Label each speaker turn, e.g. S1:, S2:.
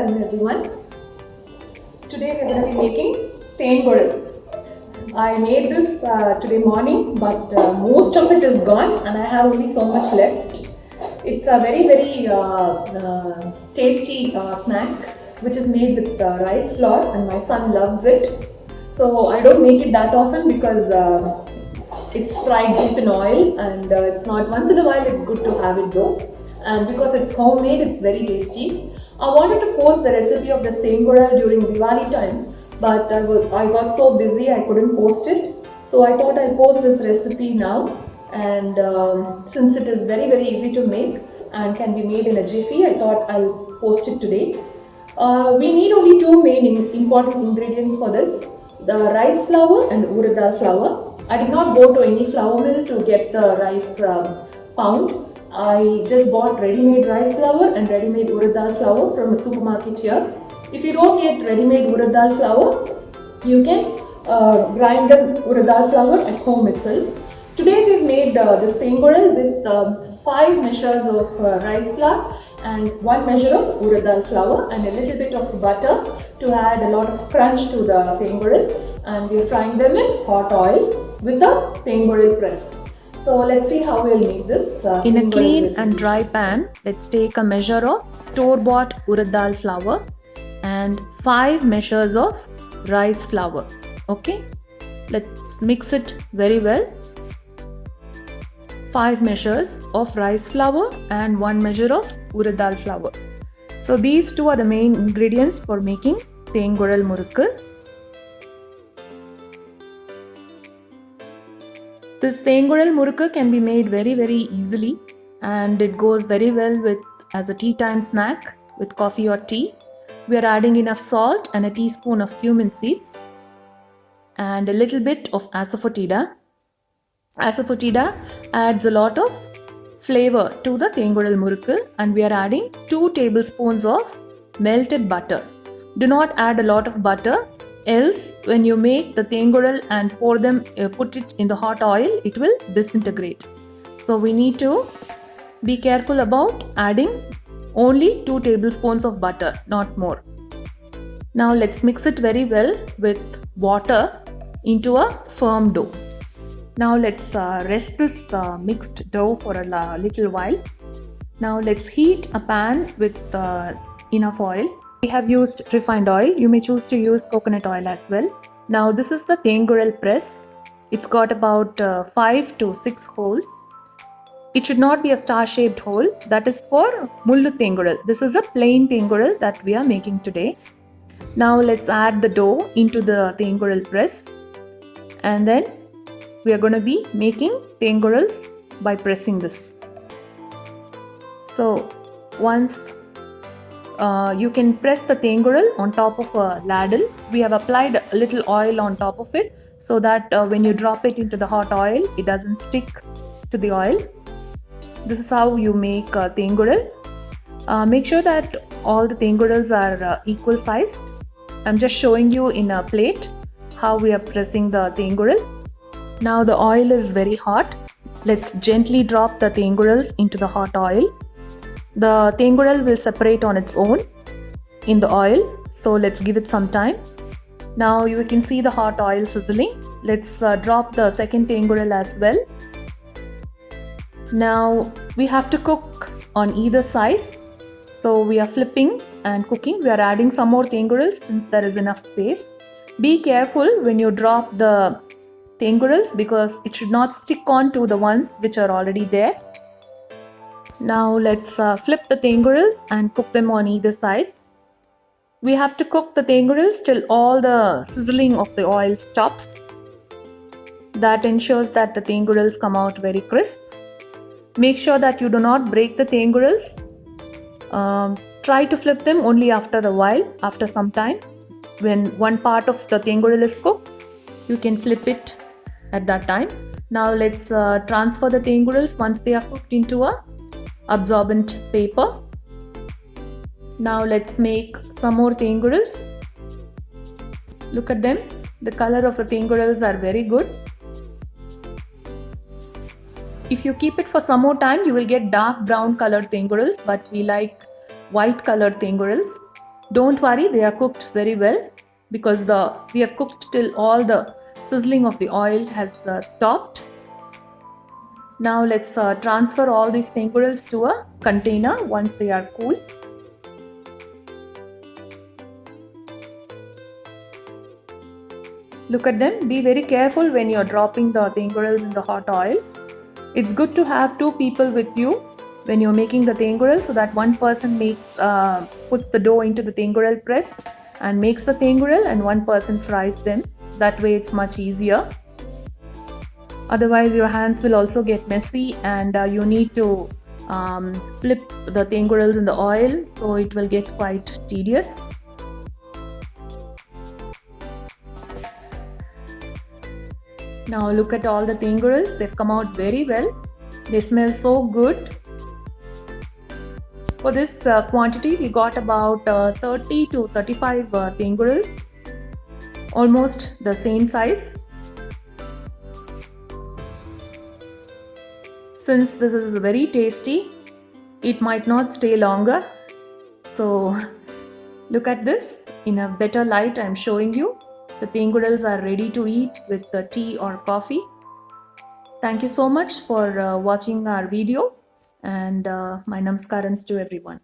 S1: afternoon everyone. Today we are going to be making tenguril. I made this today morning, but most of it is gone and I have only so much left. It's a very tasty snack which is made with rice flour, and my son loves it. So I don't make it that often because it's fried deep in oil, and it's not once in a while. It's good to have it though, and because it's homemade, it's very tasty. I wanted to post the recipe of the tenguril during Diwali time, but I got so busy I couldn't post it. So I thought I'll post this recipe now, and since it is very easy to make and can be made in a jiffy, I thought I'll post it today. We need only two main important ingredients for this: the rice flour and the urad dal flour. I did not go to any flour mill to get the rice pound. I just bought ready-made rice flour and ready-made urad dal flour from a supermarket here. If you don't get ready-made urad dal flour, you can grind the urad dal flour at home itself. Today we've made this tenguril with 5 measures of rice flour and 1 measure of urad dal flour and a little bit of butter to add a lot of crunch to the tenguril, and we're frying them in hot oil with the tenguril press. So let's see how we'll make this.
S2: In a clean and dry pan, let's take a measure of store-bought urad dal flour and 5 measures of rice flour. Okay, let's mix it very well. 5 measures of rice flour and 1 measure of urad dal flour. So these two are the main ingredients for making tenguril murukku. This tenguril murukku can be made very easily, and it goes very well with as a tea time snack with coffee or tea. We are adding enough salt and a teaspoon of cumin seeds and a little bit of asafoetida. Asafoetida adds a lot of flavor to the tenguril murukku, and we are adding 2 tablespoons of melted butter. Do not add a lot of butter, else when you make the tenguril and put it in the hot oil, it will disintegrate. So we need to be careful about adding only 2 tablespoons of butter, not more. Now let's mix it very well with water into a firm dough. Now let's rest this mixed dough for a little while. Now let's heat a pan with enough oil. We have used refined oil. You may choose to use coconut oil as well. Now this is the tenguril press. It's got about 5 to 6 holes. It should not be a star-shaped hole. That is for mullu tenguril. This is a plain tenguril that we are making today. Now let's add the dough into the tenguril press, and then we are going to be making tengurils by pressing this. So once you can press the tenguril on top of a ladle. We have applied a little oil on top of it so that when you drop it into the hot oil, it doesn't stick to the oil. This is how you make tenguril. Make sure that all the tengurils are equal sized. I'm just showing you in a plate how we are pressing the tenguril. Now the oil is very hot. Let's gently drop the tengurils into the hot oil. The tenguril will separate on its own in the oil, so let's give it some time. Now you can see the hot oil sizzling. Let's drop the second tenguril as well. Now we have to cook on either side, so we are flipping and cooking. We are adding some more tengurils since there is enough space. Be careful when you drop the tengurils because it should not stick on to the ones which are already there. Now let's flip the tengurils and cook them on either sides. We have to cook the tengurils till all the sizzling of the oil stops. That ensures that the tengurils come out very crisp. Make sure that you do not break the tengurils. Try to flip them only after a while, after some time. When one part of the tenguril is cooked, you can flip it at that time. Now let's transfer the tengurils once they are cooked into a absorbent paper. Now let's make some more tengurils. Look at them. The color of the tengurils are very good. If you keep it for some more time, you will get dark brown colored tengurils, but we like white colored tengurils. Don't worry, they are cooked very well because we have cooked till all the sizzling of the oil has stopped. Now let's transfer all these tenguels to a container once they are cool. Look at them. Be very careful when you're dropping the tenguels in the hot oil. It's good to have two people with you when you're making the tenguel, so that one person puts the dough into the tenguel press and makes the tenguel, and one person fries them. That way it's much easier. Otherwise your hands will also get messy, and you need to flip the tenguels in the oil, so it will get quite tedious. Now look at all the tenguels. They've come out very well. They smell so good. For this quantity, we got about 30 to 35 tenguels, almost the same size. Since this is very tasty, it might not stay longer. So look at this in a better light. I'm showing you. The tenguels are ready to eat with the tea or coffee. Thank you so much for watching our video, and my namaskarams to everyone.